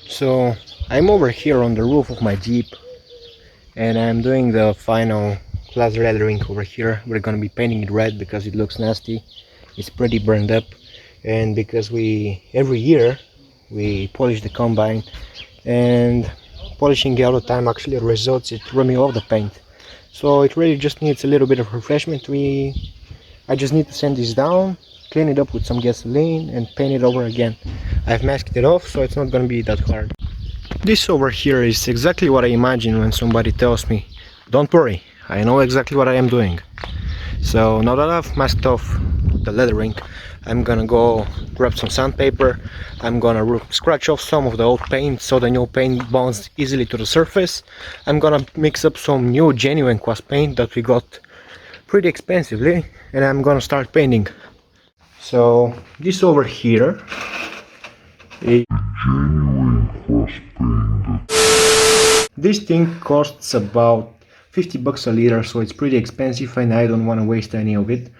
So I'm over here on the roof of my Jeep and I'm doing the final glass lettering over here. We're gonna be painting it red because it looks nasty. It's pretty burned up, and because every year we polish the combine, and polishing it all the time actually results in rubbing off the paint. So it really just needs a little bit of refreshment. I just need to sand this down, clean it up with some gasoline and paint it over again. I've masked it off so it's not gonna be that hard. This over here is exactly what I imagine when somebody tells me, don't worry, I know exactly what I am doing. So now that I've masked off the lettering, I'm gonna go grab some sandpaper. I'm gonna scratch off some of the old paint so the new paint bonds easily to the surface. I'm gonna mix up some new genuine Quas paint that we got pretty expensively, and I'm gonna start painting. So this over here is genuine Quas paint. This thing costs about 50 bucks a liter, so it's pretty expensive, and I don't want to waste any of it,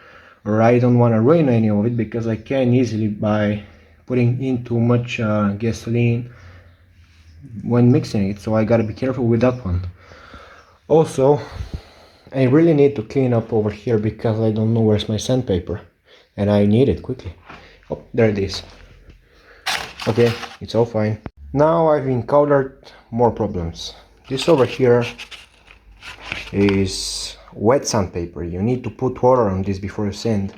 or I don't want to ruin any of it, because I can easily by putting in too much gasoline when mixing it, so I gotta be careful with that one. Also, I really need to clean up over here because I don't know where's my sandpaper, and I need it quickly. Oh, there it is. Okay, it's all fine. Now I've encountered more problems. This over here is wet sandpaper. You need to put water on this before you sand.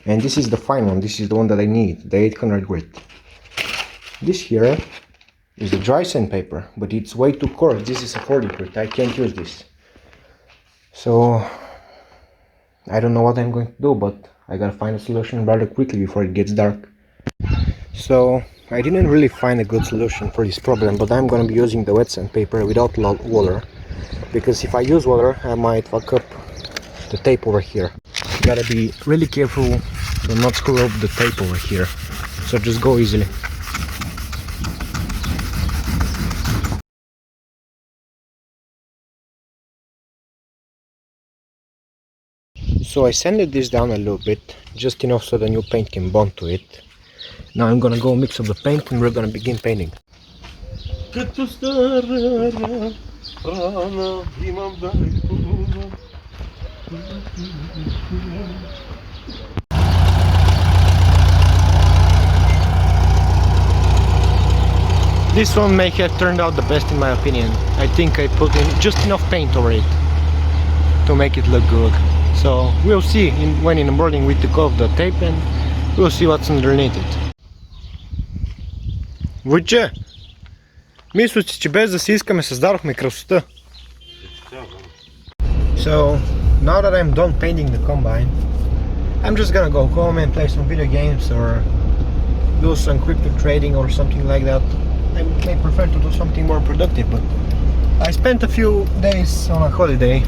And this is the fine one. This is the one that I need, the 800 grit. This here is the dry sandpaper, but it's way too coarse. This is a 40 grit. I can't use this. So I don't know what I'm going to do, but I gotta find a solution rather quickly before it gets dark. So I didn't really find a good solution for this problem, but I'm gonna be using the wet sandpaper without water, because if I use water I might fuck up the tape over here. You gotta be really careful to not screw up the tape over here, so just go easily. So I sanded this down a little bit, just enough so the new paint can bond to it. Now I'm gonna go mix up the paint and we're gonna begin painting. This one may have turned out the best in my opinion. I think I put in just enough paint over it to make it look good. So we'll see when in the morning we took off the tape, and we'll see what's underneath it. Войче, мисля, че без да си искаме създадохме красота. So now that I'm done painting the combine, I'm just gonna go home and play some video games or do some crypto trading or something like that. I may prefer to do something more productive, but I spent a few days on a holiday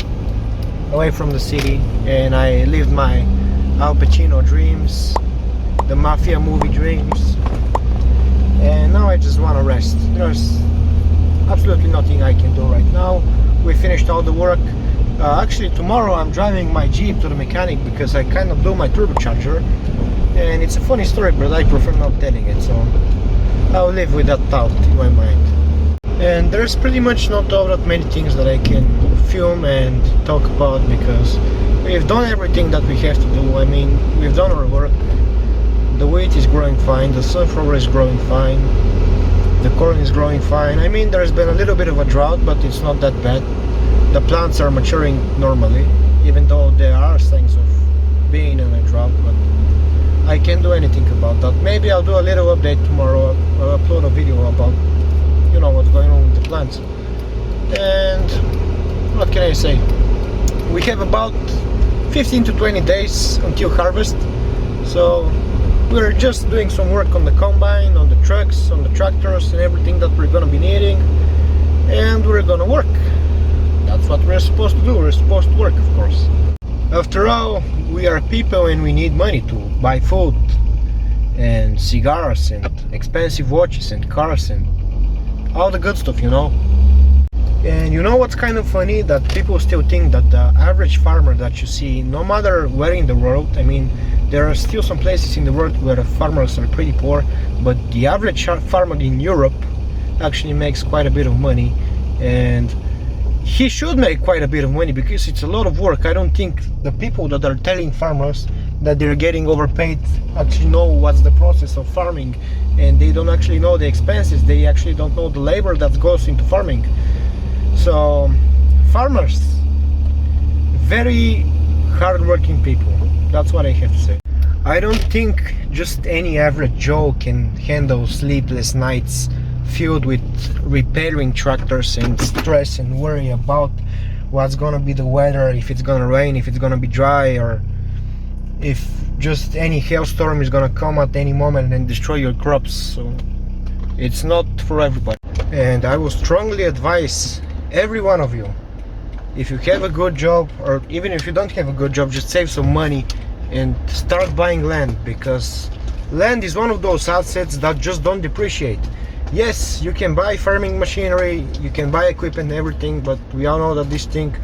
away from the city, and I lived my Al Pacino dreams, the mafia movie dreams, and now I just want to rest. There's absolutely nothing I can do right now. We finished all the work. Actually tomorrow I'm driving my Jeep to the mechanic because I kind of blew my turbocharger, and it's a funny story, but I prefer not telling it, so I'll live with that thought in my mind. And there's pretty much not all that many things that I can film and talk about, because we've done everything that we have to do. I mean, we've done our work. The wheat is growing fine, the sunflower is growing fine, the corn is growing fine. I mean, there's been a little bit of a drought, but it's not that bad. The plants are maturing normally, even though there are signs of being in a drought, but I can't do anything about that. Maybe I'll do a little update tomorrow. I'll upload a video about, you know, what's going on with the plants. And what can I say? We have about 15 to 20 days until harvest, so we're just doing some work on the combine, on the trucks, on the tractors, and everything that we're gonna be needing, and we're gonna work. That's what we're supposed to do. We're supposed to work, of course. After all, we are people and we need money to buy food and cigars and expensive watches and cars and all the good stuff, you know. And you know what's kind of funny? That people still think that the average farmer that you see, no matter where in the world, I mean, there are still some places in the world where the farmers are pretty poor, but the average farmer in Europe actually makes quite a bit of money, and he should make quite a bit of money because it's a lot of work. I don't think the people that are telling farmers that they're getting overpaid actually know what's the process of farming, and they don't actually know the expenses. They actually don't know the labor that goes into farming. So farmers, very hard-working people, that's what I have to say. I don't think just any average Joe can handle sleepless nights filled with repairing tractors and stress and worry about what's gonna be the weather, if it's gonna rain, if it's gonna be dry, or if just any hailstorm is gonna come at any moment and destroy your crops. So it's not for everybody, and I would strongly advise every one of you, if you have a good job, or even if you don't have a good job, just save some money and start buying land, because land is one of those assets that just don't depreciate. Yes, you can buy farming machinery, you can buy equipment and everything, but we all know that this thing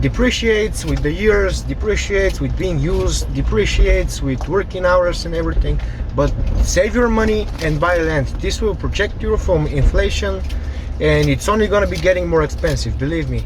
depreciates with the years, depreciates with being used, depreciates with working hours and everything. But save your money and buy land. This will protect you from inflation, and it's only going to be getting more expensive, believe me.